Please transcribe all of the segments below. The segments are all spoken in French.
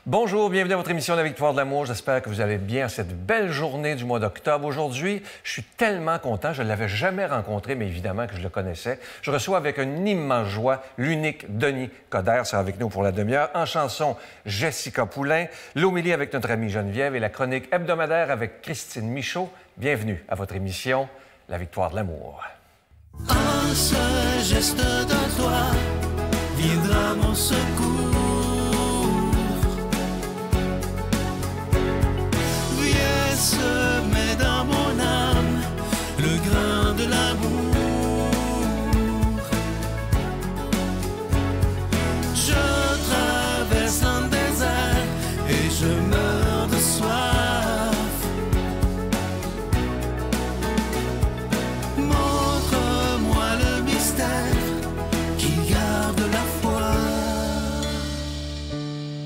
Bonjour, bienvenue à votre émission La Victoire de l'amour. J'espère que vous allez bien cette belle journée du mois d'octobre. Aujourd'hui, je suis tellement content. Je ne l'avais jamais rencontré, mais évidemment que je le connaissais. Je reçois avec une immense joie l'unique Denis Coderre. C'est avec nous pour la demi-heure. En chanson, Jessica Poulain. L'homélie avec notre amie Geneviève et la chronique hebdomadaire avec Christine Michaud. Bienvenue à votre émission La Victoire de l'amour. Un seul geste de toi viendra mon secours. Viens semer dans mon âme le grain de l'amour. Je traverse un désert et je meurs de soif. Montre-moi le mystère qui garde la foi.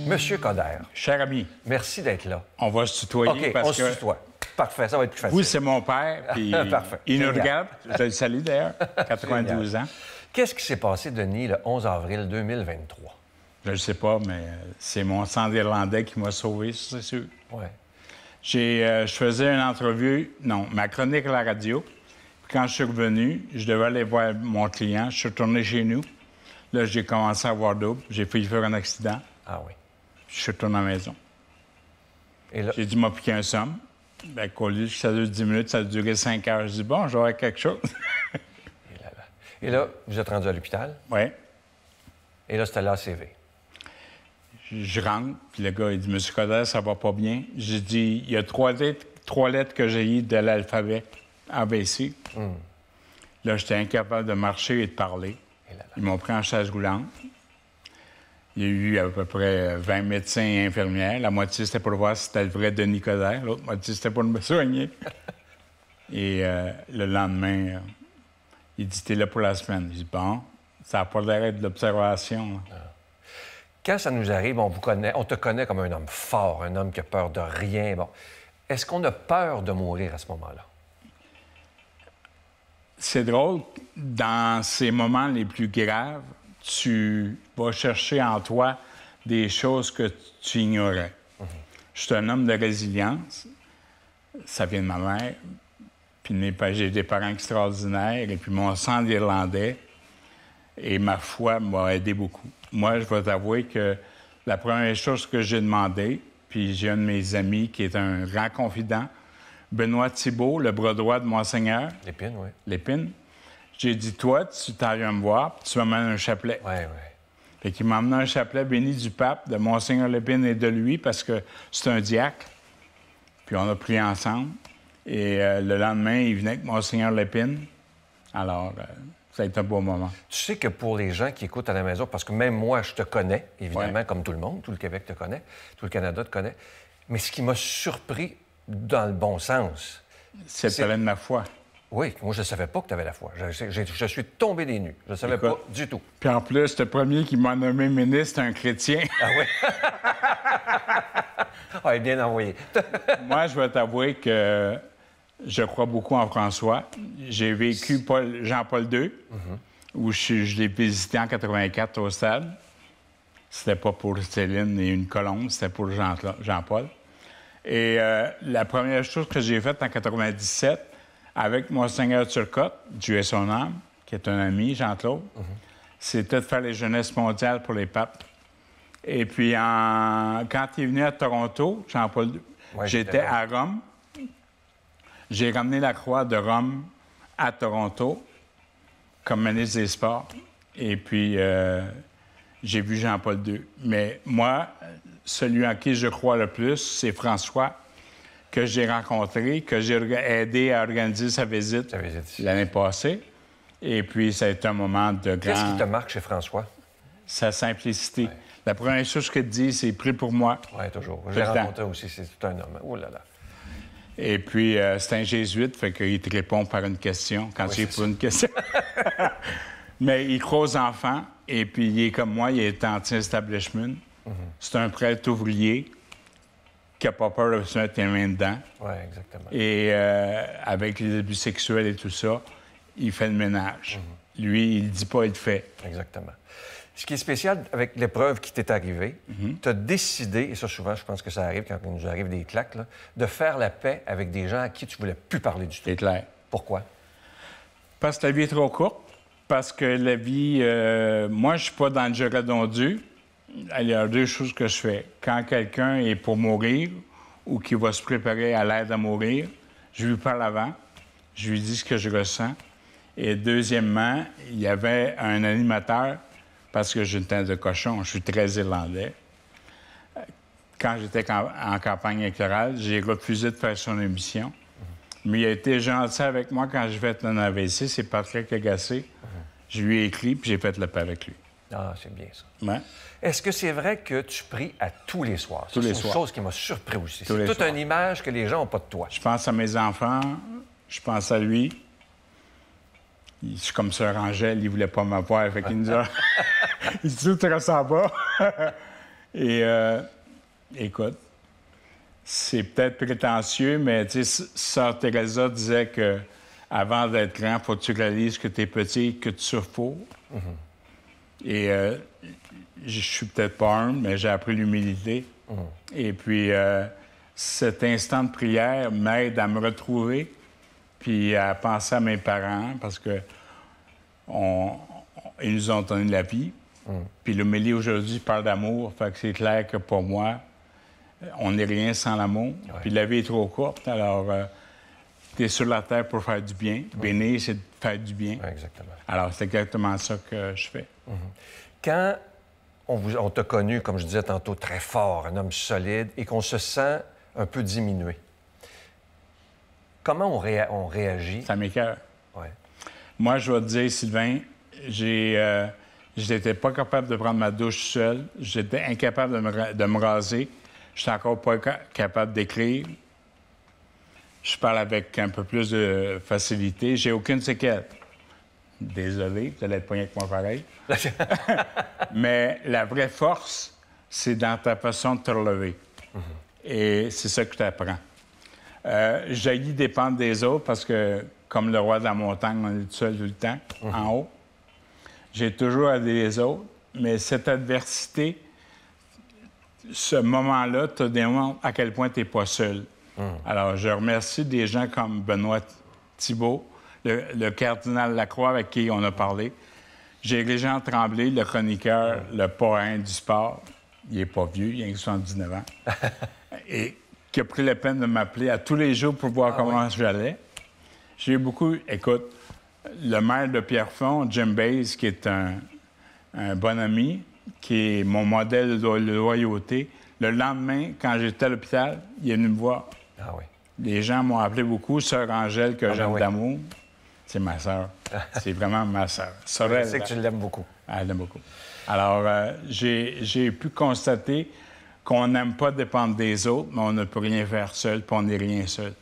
Monsieur Coderre, Cher ami, merci d'être là. on va se tutoyer OK, parce on se que tutoie. Parfait, ça va être plus facile. vous, c'est mon père, puis Parfait. il nous Génial. regarde. Je le salue d'ailleurs, 92 ans. Qu'est-ce qui s'est passé, Denis, le 11 avril 2023? Je ne sais pas, mais c'est mon sang irlandais qui m'a sauvé, ça, c'est sûr. Oui. Je faisais une entrevue, ma chronique à la radio. Puis quand je suis revenu, je devais aller voir mon client. Je suis retourné chez nous. Là, j'ai commencé à avoir double. J'ai failli faire un accident. Ah oui. Je suis retourné à la maison. Et là, J'ai dit, m'a piqué un somme. Bien, qu'au lieu que ça dure 10 minutes, ça a duré 5 heures. Je dis, bon, j'aurai quelque chose. et là, vous êtes rendu à l'hôpital. Oui. Et là, c'était l'ACV. Je rentre, puis le gars, il dit, Monsieur Coderre, ça va pas bien. J'ai dit, il y a trois lettres que j'ai eues de l'alphabet ABC. Là, j'étais incapable de marcher et de parler. Et là, là. Ils m'ont pris en chaise roulante. Il y a eu à peu près 20 médecins et infirmières. La moitié, c'était pour voir si c'était le vrai Denis Coderre. L'autre moitié, c'était pour me soigner. Et le lendemain, il dit, t'es là pour la semaine. J'ai dit, bon, ça n'a pas l'air de l'observation. là. Quand ça nous arrive, on te connaît comme un homme fort, un homme qui a peur de rien. Bon. Est-ce qu'on a peur de mourir à ce moment-là? C'est drôle, dans ces moments les plus graves, tu vas chercher en toi des choses que tu ignorais. Je suis un homme de résilience. Ça vient de ma mère. Puis j'ai des parents extraordinaires. Et puis mon sang d'Irlandais et ma foi m'a aidé beaucoup. Moi, je vais t'avouer que la première chose que j'ai demandé, puis j'ai un de mes amis qui est un grand confident, Benoît Thibault, le bras droit de Monseigneur, L'épine, oui. l'épine. J'ai dit, toi, tu t'en viens me voir, puis tu m'amènes un chapelet. Oui, oui. Fait qu'il m'a amené un chapelet béni du pape, de Monseigneur Lépine et de lui, parce que c'est un diacre. Puis on a prié ensemble. Et le lendemain, il venait avec Monseigneur Lépine. Alors, ça a été un beau moment. Tu sais que pour les gens qui écoutent à la maison, parce que même moi, je te connais, évidemment, Ouais. comme tout le monde, tout le Québec te connaît, tout le Canada te connaît, mais ce qui m'a surpris dans le bon sens, C'est le talent de ma foi. oui, moi, je ne savais pas que tu avais la foi. Je suis tombé des nues. Je ne savais Écoute. pas du tout. Puis en plus, le premier qui m'a nommé ministre, c'est un chrétien. Ah oui? Ah, bien envoyé. Moi, je vais t'avouer que je crois beaucoup en François. J'ai vécu Jean-Paul II, où je l'ai visité en 84 au stade. C'était pas pour Céline et une colombe, c'était pour Jean-Paul. Et la première chose que j'ai faite en 97, avec Monseigneur Turcotte, Dieu est son âme, qui est un ami, Jean-Claude, c'était de faire les jeunesses mondiales pour les papes. Et puis, quand il est venu à Toronto, Jean-Paul II, Ouais, j'étais j'étais là. à Rome. J'ai ramené la croix de Rome à Toronto comme ministre des Sports. Et puis, j'ai vu Jean-Paul II. Mais moi, celui en qui je crois le plus, c'est François, que j'ai rencontré, que j'ai aidé à organiser sa visite Sa visite ici. l'année passée. Et puis, ça a été un moment de Qu'est-ce qui te grand... marque chez François? Sa simplicité. La première chose qu'il te dit, c'est « prie pour moi ». Oui, toujours. Je Tout l'ai le temps. rencontré aussi, c'est tout un homme. Oh là là. Et puis, c'est un jésuite, fait qu'il te répond par une question quand Oui, j'ai c'est pour une question. Mais il croit aux enfants, et puis il est comme moi, il est anti-establishment. C'est un prêtre ouvrier qui n'a pas peur de se mettre les mains dedans. Oui, exactement. Et avec les abus sexuels et tout ça, il fait le ménage. Lui, il ne dit pas, il le fait. Exactement. Ce qui est spécial avec l'épreuve qui t'est arrivée, tu as décidé, et ça souvent, je pense que ça arrive quand il nous arrive des claques, là, de faire la paix avec des gens à qui tu voulais plus parler du tout. C'est clair. Pourquoi? Parce que la vie est trop courte. Parce que la vie... moi, je suis pas dans le jeu redondu. Il y a deux choses que je fais. Quand quelqu'un est pour mourir ou qui va se préparer à l'aide à mourir, je lui parle avant. Je lui dis ce que je ressens. Et deuxièmement, il y avait un animateur, parce que j'ai une teinte de cochon, je suis très irlandais. Quand j'étais en campagne électorale, j'ai refusé de faire son émission. Mais il a été gentil avec moi quand j'ai fait un AVC, c'est Patrick Lagacé. Je lui ai écrit, puis j'ai fait le paix avec lui. Ah, c'est bien ça. Ouais. Est-ce que c'est vrai que tu pries à tous les soirs? Tous les soirs. C'est une chose qui m'a surpris aussi. C'est toute une image que les gens n'ont pas de toi. Je pense à mes enfants, je pense à lui. Je suis comme Sœur Angèle, il voulait pas m'avoir, fait qu'il nous a... il dit, tu ne ressens pas. Et écoute, c'est peut-être prétentieux, mais tu sais, Sœur Teresa disait que avant d'être grand, il faut que tu réalises que tu es petit, que tu souffres pour. Et je suis peut-être pas humble, mais j'ai appris l'humilité. Et puis, cet instant de prière m'aide à me retrouver puis à penser à mes parents, parce que ils nous ont donné la vie. Puis l'homélie aujourd'hui parle d'amour, fait que c'est clair que pour moi, on n'est rien sans l'amour. Puis la vie est trop courte, alors tu es sur la terre pour faire du bien. Bénir, c'est de faire du bien. Ouais, exactement. Alors, c'est exactement ça que je fais. Quand on t'a connu, comme je disais tantôt, très fort, un homme solide, et qu'on se sent un peu diminué, comment on réagit? Ça m'écoeure. Ouais. Moi, je vais te dire, Sylvain, j'étais pas capable de prendre ma douche seul. J'étais incapable de me raser. Je suis encore pas capable d'écrire. Je parle avec un peu plus de facilité. J'ai aucune séquelle. Désolé, vous allez être poigné avec moi pareil. Mais la vraie force, c'est dans ta façon de te relever. Et c'est ça que tu apprends. J'haïs dépendre des autres parce que, comme le roi de la montagne, on est tout seul tout le temps, en haut. J'ai toujours aidé les autres, mais cette adversité, ce moment-là, te démontre à quel point tu n'es pas seul. Alors, je remercie des gens comme Benoît Thibault, le cardinal Lacroix avec qui on a parlé. J'ai Régent Tremblay, le chroniqueur, le parrain du sport. Il n'est pas vieux, il a 79 ans. Et qui a pris la peine de m'appeler à tous les jours pour voir comment j'allais. J'ai beaucoup... Écoute, le maire de Pierrefonds, Jim Bays, qui est un bon ami, qui est mon modèle de loyauté, le lendemain, quand j'étais à l'hôpital, il est venu me voir. Ah oui. Les gens m'ont appelé beaucoup, Sœur Angèle, que j'aime d'amour. C'est ma sœur. C'est vraiment ma sœur. Je sais que tu l'aimes beaucoup. Elle l'aime beaucoup. Alors, j'ai pu constater qu'on n'aime pas dépendre des autres, mais on ne peut rien faire seul, puis on n'est rien seul.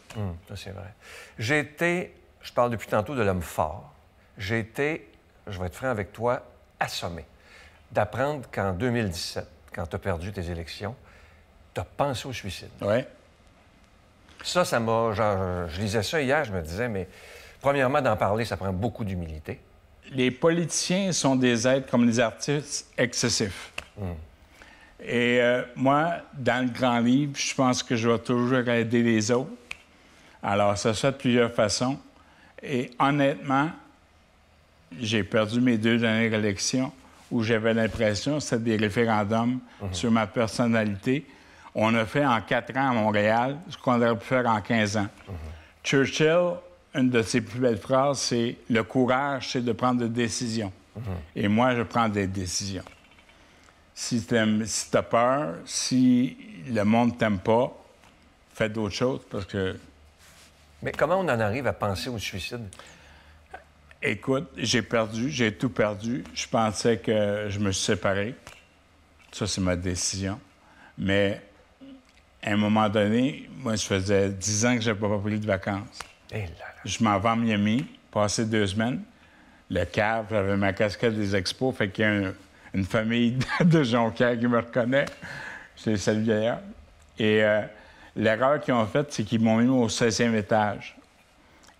Ça, c'est vrai. J'ai été, je parle depuis tantôt de l'homme fort, j'ai été, je vais être franc avec toi, assommé d'apprendre qu'en 2017, quand tu as perdu tes élections, tu as pensé au suicide. Oui. Ça m'a... je lisais ça hier, je me disais, mais premièrement, d'en parler, ça prend beaucoup d'humilité. Les politiciens sont des êtres comme les artistes excessifs. Et moi, dans le grand livre, je pense que je vais toujours aider les autres. Alors, ça se fait de plusieurs façons. Et honnêtement, j'ai perdu mes 2 dernières élections où j'avais l'impression que c'était des référendums sur ma personnalité. On a fait en 4 ans à Montréal ce qu'on aurait pu faire en 15 ans. Churchill, une de ses plus belles phrases, c'est « Le courage, c'est de prendre des décisions. Et moi, je prends des décisions. Si tu as peur, si le monde ne t'aime pas, fais d'autres choses parce que... Mais comment on en arrive à penser au suicide? Écoute, j'ai tout perdu. Je pensais que je me suis séparé. Ça, c'est ma décision. Mais à un moment donné, moi, je faisais 10 ans que je n'avais pas pris de vacances. Et là, Je m'en vais à Miami, passer 2 semaines. Le cave, j'avais ma casquette des expos, fait qu'il y a une famille de Jonquière qui me reconnaît. Je les salue d'ailleurs. Et l'erreur qu'ils ont faite, c'est qu'ils m'ont mis au 16e étage.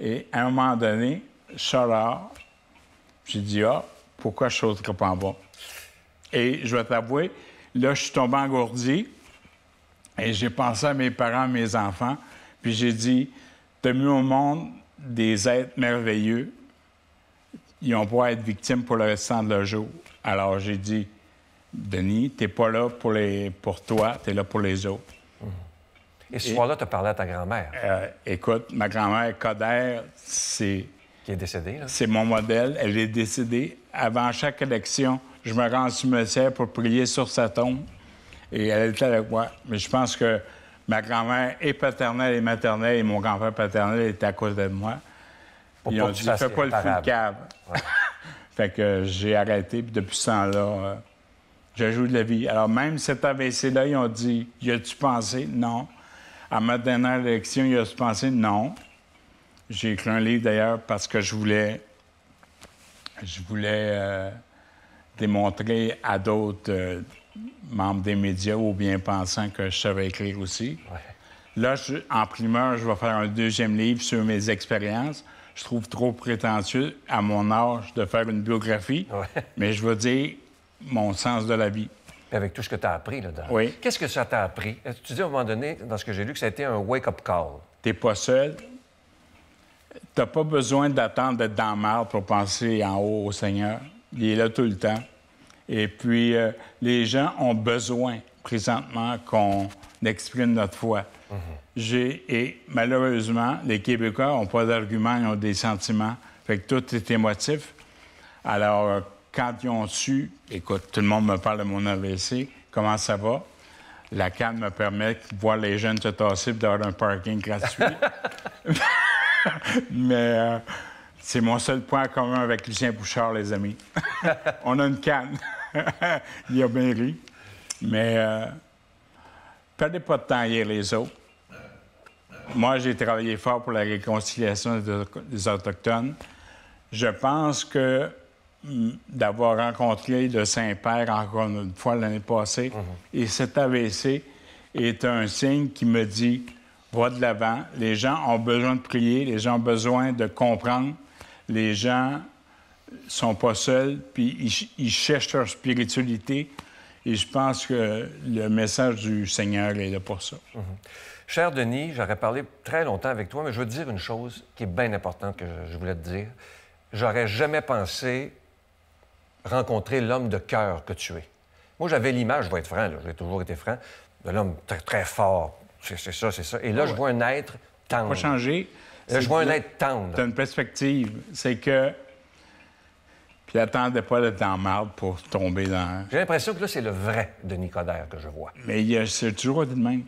Et à un moment donné, je sors là, j'ai dit « Ah, pourquoi je ne sauterais pas en bas? » Et je vais t'avouer, là, je suis tombé engourdi et j'ai pensé à mes parents, à mes enfants, puis j'ai dit, t'as mis au monde des êtres merveilleux, ils vont pouvoir être victimes pour le restant de leur jour. Alors j'ai dit, Denis, t'es pas là pour toi, t'es là pour les autres. Et ce soir-là, tu as parlé à ta grand-mère. Écoute, ma grand-mère Coder, Qui est décédée, là. c'est mon modèle. Elle est décédée. Avant chaque élection, je me rends au cimetière pour prier sur sa tombe. Et elle était avec moi. Mais je pense que ma grand-mère et paternelle et maternelle et mon grand-père paternel étaient à côté de moi. Pour Ils pas ont que tu dit, fasses fais pas le fou de irréparable. cave. Ouais. Fait que j'ai arrêté. Puis depuis ce temps-là, je joue de la vie. Alors même cet AVC-là, ils ont dit, y a-tu pensé? Non. À ma dernière élection, y a-tu pensé? Non. J'ai écrit un livre d'ailleurs parce que je voulais démontrer à d'autres membres des médias ou bien pensants que je savais écrire aussi. Ouais. Là, en primeur, je vais faire un deuxième livre sur mes expériences. Je trouve trop prétentieux à mon âge de faire une biographie, Ouais. mais je veux dire mon sens de la vie. Puis avec tout ce que tu as appris là-dedans. Oui. Qu'est-ce que ça t'a appris? Tu dis à un moment donné, dans ce que j'ai lu, que ça a été un wake-up call. T'es pas seul. T'as pas besoin d'attendre d'être dans la marde pour penser en haut au Seigneur. Il est là tout le temps. Et puis, les gens ont besoin, présentement, qu'on exprime notre foi. Et malheureusement, les Québécois n'ont pas d'arguments, ils ont des sentiments. Fait que tout est émotif. Alors, quand ils ont su, écoute, tout le monde me parle de mon AVC, comment ça va? La CAN me permet de voir les jeunes se tasser et d'avoir un parking gratuit. Mais c'est mon seul point commun avec Lucien Bouchard, les amis. On a une canne. Il a bien ri. Mais perdez pas de temps à lire les autres. Moi, j'ai travaillé fort pour la réconciliation des Autochtones. Je pense que d'avoir rencontré le Saint-Père encore une fois l'année passée, et cet AVC est un signe qui me dit « Va de l'avant ». Les gens ont besoin de prier, les gens ont besoin de comprendre, les gens sont pas seuls, puis ils cherchent leur spiritualité, et je pense que le message du Seigneur est là pour ça. Cher Denis, j'aurais parlé très longtemps avec toi, mais je veux te dire une chose qui est bien importante que je voulais te dire. J'aurais jamais pensé rencontrer l'homme de cœur que tu es. Moi, j'avais l'image, je vais être franc, là, j'ai toujours été franc, de l'homme très, très fort. C'est ça, c'est ça. Et là, je vois un être tendre. Pas changer. Là, je vois un être tendre. Tu as une perspective. C'est que. Puis attendez pas d'être dans la marde pour tomber dans. J'ai l'impression que là, c'est le vrai Denis Coderre que je vois. Mais c'est toujours été de même.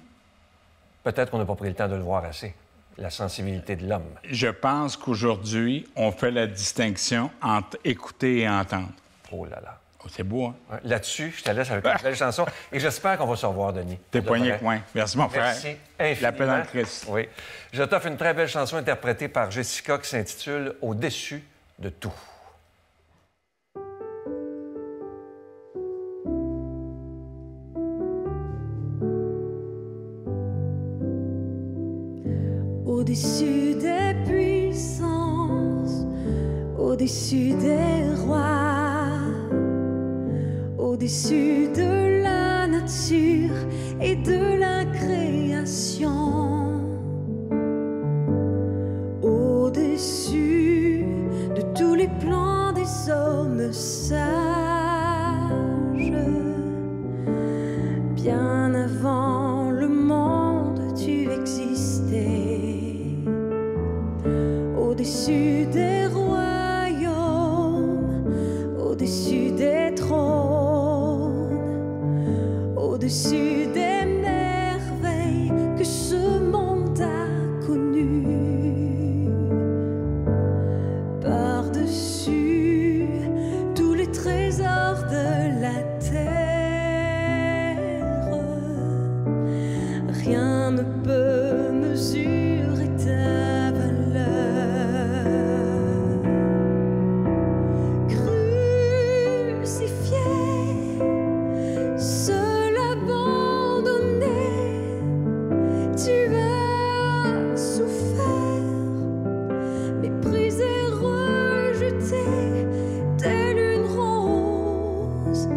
Peut-être qu'on n'a pas pris le temps de le voir assez. La sensibilité de l'homme. Je pense qu'aujourd'hui, on fait la distinction entre écouter et entendre. Oh là là. Oh, c'est beau, hein? Ouais, là-dessus, je te laisse avec une belle chanson. Et j'espère qu'on va se revoir, Denis. T'es De poigné vrai. avec moi. Merci, mon frère. Merci infiniment. La paix dans le Christ. Oui. Je t'offre une très belle chanson interprétée par Jessica qui s'intitule « Au-dessus de tout ». Au-dessus des puissances, au-dessus des rois, au-dessus de la nature et de la création, au-dessus de tous les plans des hommes sages, bien avant le monde tu existais. Au-dessus des royaumes, au-dessus des trônes, au-dessus des merveilles que ce monde a connues, par-dessus tous les trésors de la terre, rien ne peut mesurer ta valeur. Seul abandonné, tu as souffert, méprisé, rejeté, telle une rose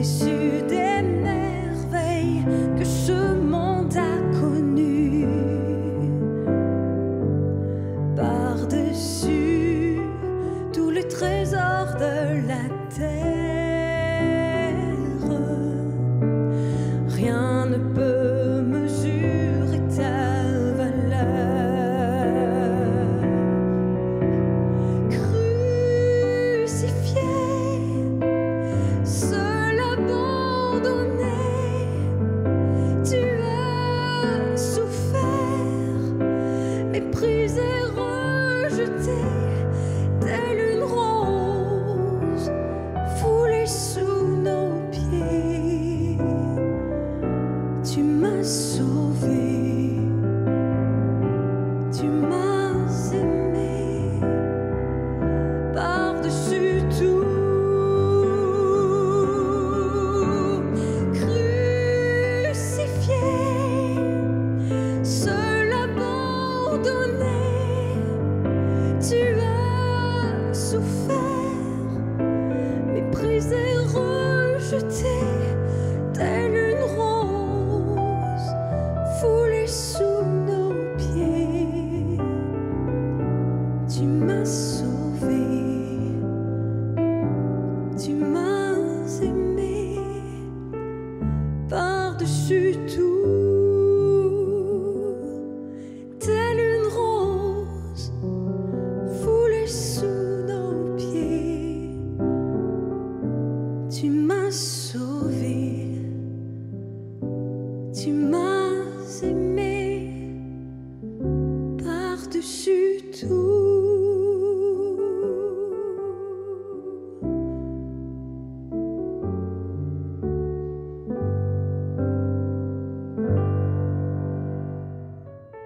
Par-dessus des merveilles que ce monde a connues, par-dessus tous les trésors de la terre, rien ne peut mesurer ta valeur. Crucifié, seul abandonné, tu as souffert, méprisé, rejeté, telle une rose foulée sous nos pieds. Tu m'as sauvé, tu m'as aimé, par-dessus tout. Crucifié, seul abandonné, tu as souffert, méprisé, rejeté, telle une rose foulée sous nos pieds. Tu m'as sauvé, tu m'as aimé, par-dessus tout, telle une rose foulée sous nos pieds. Tu m'as sauvé, tu m'as aimé, par-dessus tout.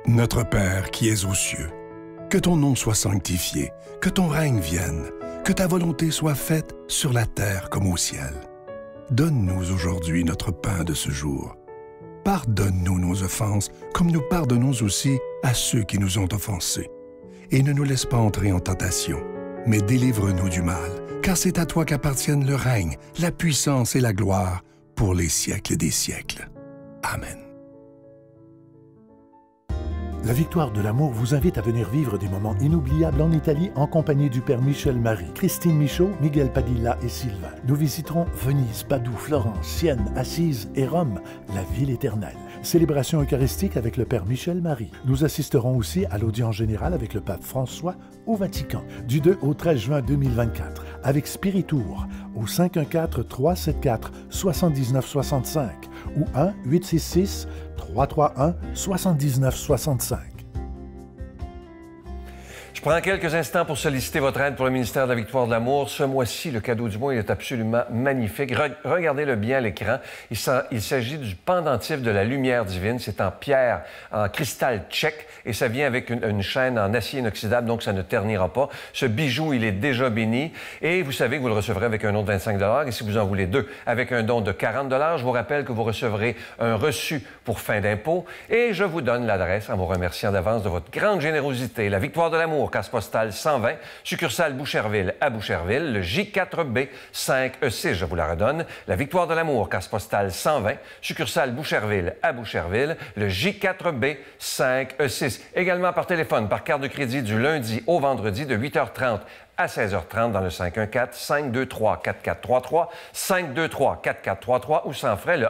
Notre Père qui es aux cieux, que ton nom soit sanctifié, que ton règne vienne, que ta volonté soit faite sur la terre comme au ciel. Donne-nous aujourd'hui notre pain de ce jour. Pardonne-nous nos offenses, comme nous pardonnons aussi à ceux qui nous ont offensés. Et ne nous laisse pas entrer en tentation, mais délivre-nous du mal, car c'est à toi qu'appartiennent le règne, la puissance et la gloire pour les siècles des siècles. Amen. La Victoire de l'amour vous invite à venir vivre des moments inoubliables en Italie en compagnie du Père Michel Marie, Christine Michaud, Miguel Padilla et Sylvain. Nous visiterons Venise, Padoue, Florence, Sienne, Assise et Rome, la ville éternelle. Célébration eucharistique avec le Père Michel Marie. Nous assisterons aussi à l'audience générale avec le Pape François au Vatican, du 2 au 13 juin 2024, avec Spiritour au 514-374-7965 ou 1-866-331-7965. Je prends quelques instants pour solliciter votre aide pour le ministère de la Victoire de l'amour. Ce mois-ci, le cadeau du mois il est absolument magnifique. Regardez-le bien à l'écran. Il s'agit du pendentif de la lumière divine. C'est en pierre, en cristal tchèque, et ça vient avec une chaîne en acier inoxydable, donc ça ne ternira pas. Ce bijou, il est déjà béni, et vous savez que vous le recevrez avec un don de 25 $, et si vous en voulez deux, avec un don de 40 $. Je vous rappelle que vous recevrez un reçu pour fin d'impôt, et je vous donne l'adresse en vous remerciant d'avance de votre grande générosité. La Victoire de l'amour, case postale 120, succursale Boucherville à Boucherville, le J4B 5E6, je vous la redonne. La Victoire de l'amour, case postale 120, succursale Boucherville à Boucherville, le J4B 5E6. Également par téléphone, par carte de crédit du lundi au vendredi de 8h30 à 16h30 dans le 514-523-4433, 523-4433 ou sans frais le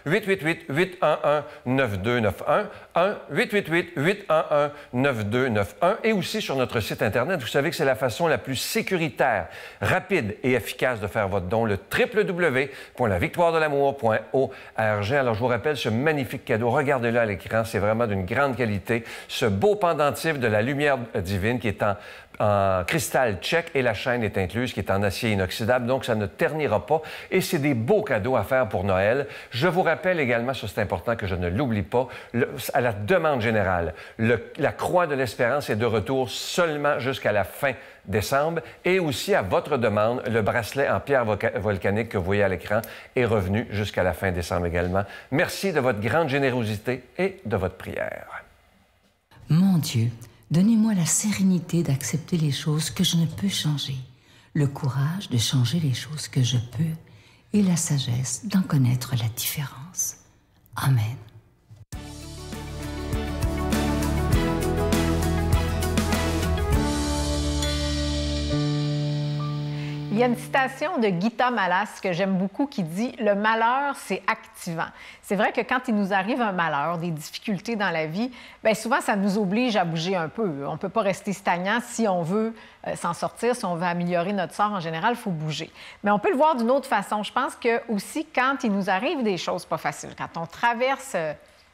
1-888-811-9291, 1-888-811-9291 et aussi sur notre site Internet. Vous savez que c'est la façon la plus sécuritaire, rapide et efficace de faire votre don, le www.lavictoiredelamour.org. Alors, je vous rappelle ce magnifique cadeau. Regardez-le à l'écran, c'est vraiment d'une grande qualité. Ce beau pendentif de la lumière divine qui est en cristal tchèque et la chaîne est incluse, qui est en acier inoxydable, donc ça ne ternira pas. Et c'est des beaux cadeaux à faire pour Noël. Je vous rappelle également, ça c'est important que je ne l'oublie pas, à la demande générale, la Croix de l'Espérance est de retour seulement jusqu'à la fin décembre. Et aussi, à votre demande, le bracelet en pierre volcanique que vous voyez à l'écran est revenu jusqu'à la fin décembre également. Merci de votre grande générosité et de votre prière. Mon Dieu, donnez-moi la sérénité d'accepter les choses que je ne peux changer, le courage de changer les choses que je peux et la sagesse d'en connaître la différence. Amen. Il y a une citation de Gita Malas que j'aime beaucoup qui dit « Le malheur, c'est activant ». C'est vrai que quand il nous arrive un malheur, des difficultés dans la vie, bien souvent, ça nous oblige à bouger un peu. On ne peut pas rester stagnant si on veut s'en sortir, si on veut améliorer notre sort. En général, il faut bouger. Mais on peut le voir d'une autre façon. Je pense que aussi, quand il nous arrive des choses pas faciles, quand on traverse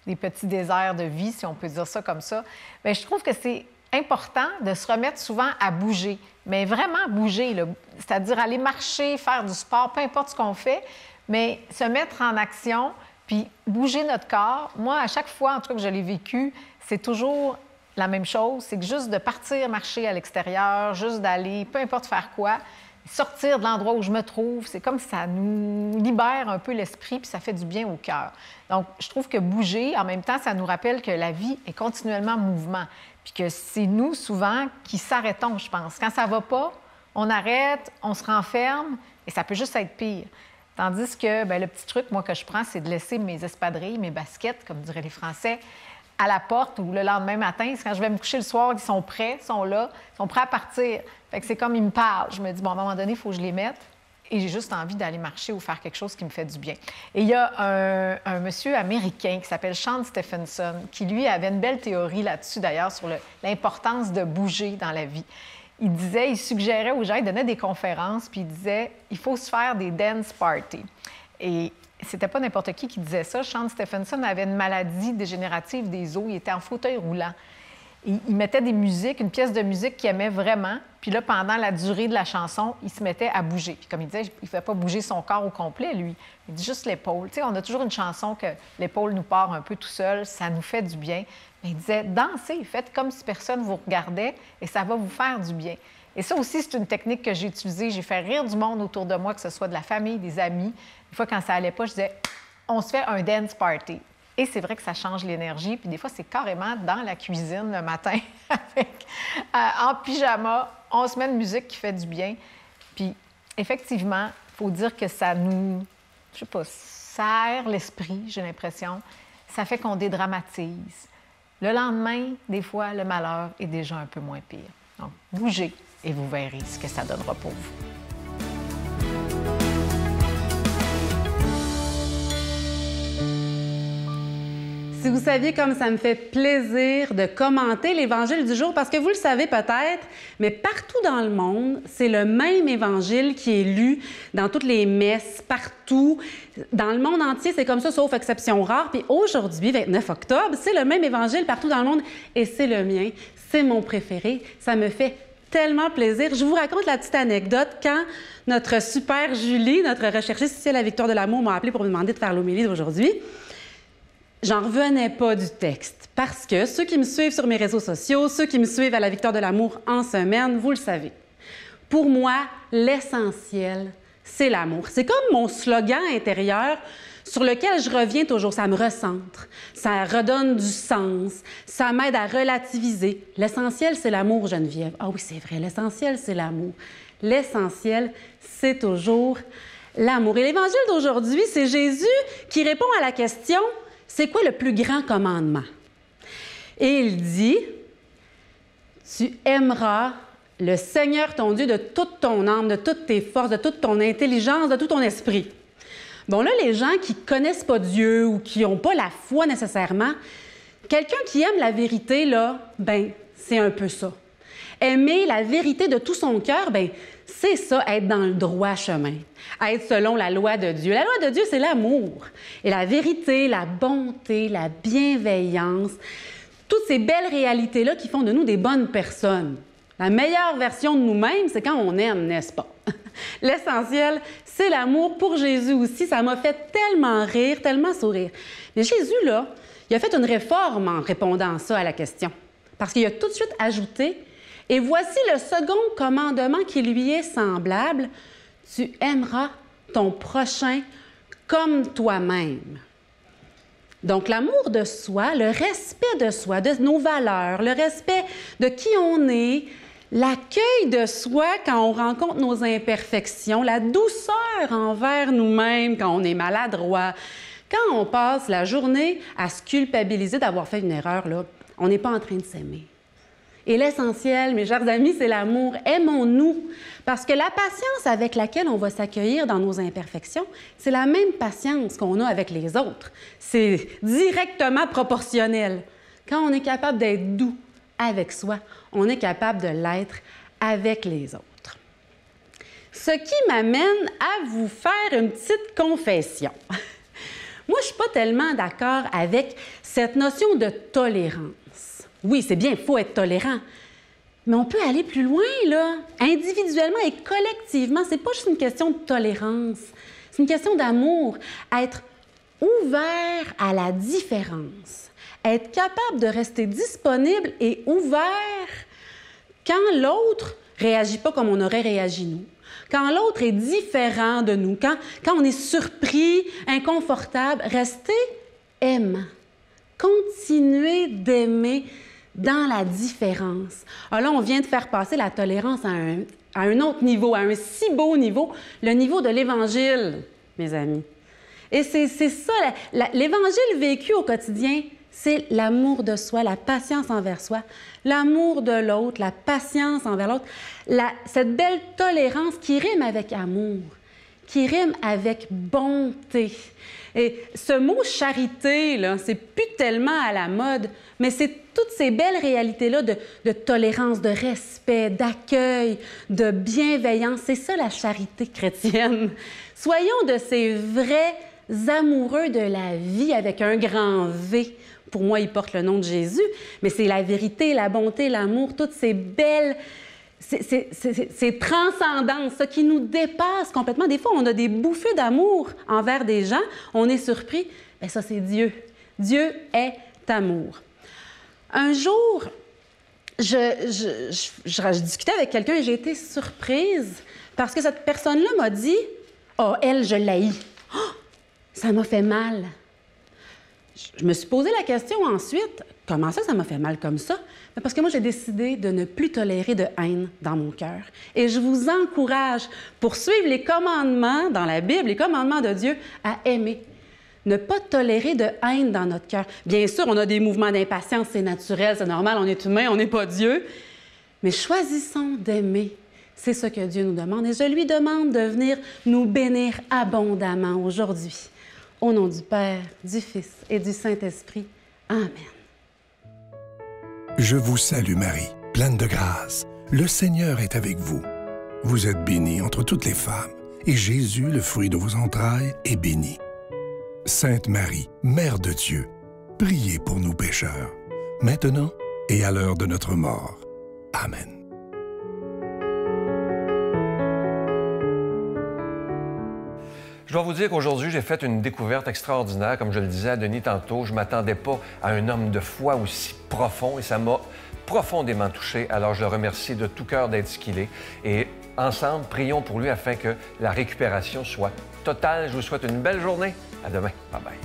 des petits déserts de vie, si on peut dire ça comme ça, bien, je trouve que c'est important de se remettre souvent à bouger, mais vraiment bouger, c'est-à-dire aller marcher, faire du sport, peu importe ce qu'on fait, mais se mettre en action, puis bouger notre corps. Moi, à chaque fois, en tout cas que je l'ai vécu, c'est toujours la même chose, c'est que juste de partir marcher à l'extérieur, juste d'aller, peu importe faire quoi, sortir de l'endroit où je me trouve, c'est comme ça nous libère un peu l'esprit, puis ça fait du bien au cœur. Donc, je trouve que bouger, en même temps, ça nous rappelle que la vie est continuellement en mouvement. Puis que c'est nous, souvent, qui s'arrêtons, je pense. Quand ça ne va pas, on arrête, on se renferme, et ça peut juste être pire. Tandis que bien, le petit truc, moi, que je prends, c'est de laisser mes espadrilles, mes baskets, comme diraient les Français, à la porte ou le lendemain matin. Quand je vais me coucher le soir, ils sont prêts, ils sont là, ils sont prêts à partir. Fait que c'est comme ils me parlent. Je me dis, bon, à un moment donné, il faut que je les mette. Et j'ai juste envie d'aller marcher ou faire quelque chose qui me fait du bien. Et il y a un monsieur américain qui s'appelle Sean Stephenson, qui, lui, avait une belle théorie là-dessus, d'ailleurs, sur l'importance de bouger dans la vie. Il suggérait aux gens, il donnait des conférences, puis il disait, il faut se faire des dance parties. Et c'était pas n'importe qui disait ça. Sean Stephenson avait une maladie dégénérative des os. Il était en fauteuil roulant. Et il mettait des musiques, une pièce de musique qu'il aimait vraiment. Puis là, pendant la durée de la chanson, il se mettait à bouger. Puis comme il disait, il ne fait pas bouger son corps au complet, lui. Il dit juste l'épaule. Tu sais, on a toujours une chanson que l'épaule nous part un peu tout seul. Ça nous fait du bien. Mais il disait, dansez, faites comme si personne vous regardait et ça va vous faire du bien. Et ça aussi, c'est une technique que j'ai utilisée. J'ai fait rire du monde autour de moi, que ce soit de la famille, des amis. Des fois, quand ça allait pas, je disais, on se fait un dance party. Et c'est vrai que ça change l'énergie. Puis des fois, c'est carrément dans la cuisine le matin, en pyjama. On se met une musique qui fait du bien. Puis effectivement, il faut dire que ça nous, je sais pas, ça aère l'esprit, j'ai l'impression. Ça fait qu'on dédramatise. Le lendemain, des fois, le malheur est déjà un peu moins pire. Donc, bougez et vous verrez ce que ça donnera pour vous. Si vous saviez comme ça me fait plaisir de commenter l'Évangile du jour, parce que vous le savez peut-être, mais partout dans le monde, c'est le même Évangile qui est lu dans toutes les messes, partout. Dans le monde entier, c'est comme ça, sauf exception rare. Puis aujourd'hui, 29 octobre, c'est le même Évangile partout dans le monde et c'est le mien. C'est mon préféré. Ça me fait tellement plaisir. Je vous raconte la petite anecdote. Quand notre super Julie, notre recherchiste ici à la Victoire de l'amour, m'a appelé pour me demander de faire l'homélie d'aujourd'hui, j'en revenais pas du texte parce que ceux qui me suivent sur mes réseaux sociaux, ceux qui me suivent à la Victoire de l'amour en semaine, vous le savez. Pour moi, l'essentiel, c'est l'amour. C'est comme mon slogan intérieur sur lequel je reviens toujours. Ça me recentre, ça redonne du sens, ça m'aide à relativiser. L'essentiel, c'est l'amour, Geneviève. Ah oui, c'est vrai, l'essentiel, c'est l'amour. L'essentiel, c'est toujours l'amour. Et l'Évangile d'aujourd'hui, c'est Jésus qui répond à la question: c'est quoi le plus grand commandement? Et il dit, tu aimeras le Seigneur ton Dieu de toute ton âme, de toutes tes forces, de toute ton intelligence, de tout ton esprit. Bon, là, les gens qui ne connaissent pas Dieu ou qui n'ont pas la foi nécessairement, quelqu'un qui aime la vérité, là, ben, c'est un peu ça. Aimer la vérité de tout son cœur, ben, c'est ça, être dans le droit chemin, être selon la loi de Dieu. La loi de Dieu, c'est l'amour. Et la vérité, la bonté, la bienveillance, toutes ces belles réalités-là qui font de nous des bonnes personnes. La meilleure version de nous-mêmes, c'est quand on aime, n'est-ce pas? L'essentiel, c'est l'amour. Pour Jésus aussi, ça m'a fait tellement rire, tellement sourire. Mais Jésus, là, il a fait une réforme en répondant ça à la question. Parce qu'il a tout de suite ajouté: et voici le second commandement qui lui est semblable, tu aimeras ton prochain comme toi-même. Donc, l'amour de soi, le respect de soi, de nos valeurs, le respect de qui on est, L'accueil de soi quand on rencontre nos imperfections, la douceur envers nous-mêmes quand on est maladroit, quand on passe la journée à se culpabiliser d'avoir fait une erreur, là, on n'est pas en train de s'aimer. Et l'essentiel, mes chers amis, c'est l'amour. Aimons-nous. Parce que la patience avec laquelle on va s'accueillir dans nos imperfections, c'est la même patience qu'on a avec les autres. C'est directement proportionnel. Quand on est capable d'être doux avec soi, on est capable de l'être avec les autres. Ce qui m'amène à vous faire une petite confession. Moi, je ne suis pas tellement d'accord avec cette notion de tolérance. Oui, c'est bien, il faut être tolérant, mais on peut aller plus loin, là, individuellement et collectivement. C'est pas juste une question de tolérance, c'est une question d'amour. Être ouvert à la différence, être capable de rester disponible et ouvert quand l'autre ne réagit pas comme on aurait réagi nous. Quand l'autre est différent de nous, quand on est surpris, inconfortable, restez aimant. Continuez d'aimer dans la différence. Alors là, on vient de faire passer la tolérance à un autre niveau, à un si beau niveau, le niveau de l'Évangile, mes amis. Et c'est ça, l'Évangile vécu au quotidien, c'est l'amour de soi, la patience envers soi, l'amour de l'autre, la patience envers l'autre, cette belle tolérance qui rime avec amour, qui rime avec bonté. Et ce mot charité, là, c'est plus tellement à la mode, mais c'est toutes ces belles réalités-là de tolérance, de respect, d'accueil, de bienveillance. C'est ça la charité chrétienne. Soyons de ces vrais amoureux de la vie avec un grand V. Pour moi, il porte le nom de Jésus, mais c'est la vérité, la bonté, l'amour, toutes ces belles... C'est transcendance, ça qui nous dépasse complètement. Des fois, on a des bouffées d'amour envers des gens, on est surpris. Bien, ça, c'est Dieu. Dieu est amour. Un jour, je discutais avec quelqu'un et j'ai été surprise parce que cette personne-là m'a dit « Oh, elle, je l'haïs. Oh, ça m'a fait mal. » Je me suis posé la question ensuite, comment ça m'a fait mal comme ça? Parce que moi, j'ai décidé de ne plus tolérer de haine dans mon cœur. Et je vous encourage, pour suivre les commandements dans la Bible, les commandements de Dieu, à aimer. Ne pas tolérer de haine dans notre cœur. Bien sûr, on a des mouvements d'impatience, c'est naturel, c'est normal, on est humain, on n'est pas Dieu. Mais choisissons d'aimer. C'est ce que Dieu nous demande. Et je lui demande de venir nous bénir abondamment aujourd'hui. Au nom du Père, du Fils et du Saint-Esprit. Amen. Je vous salue Marie, pleine de grâce. Le Seigneur est avec vous. Vous êtes bénie entre toutes les femmes, et Jésus, le fruit de vos entrailles, est béni. Sainte Marie, Mère de Dieu, priez pour nous pécheurs, maintenant et à l'heure de notre mort. Amen. Je dois vous dire qu'aujourd'hui, j'ai fait une découverte extraordinaire. Comme je le disais à Denis tantôt, je ne m'attendais pas à un homme de foi aussi profond et ça m'a profondément touché. Alors, je le remercie de tout cœur d'être ce qu'il est. Et ensemble, prions pour lui afin que la récupération soit totale. Je vous souhaite une belle journée. À demain. Bye-bye.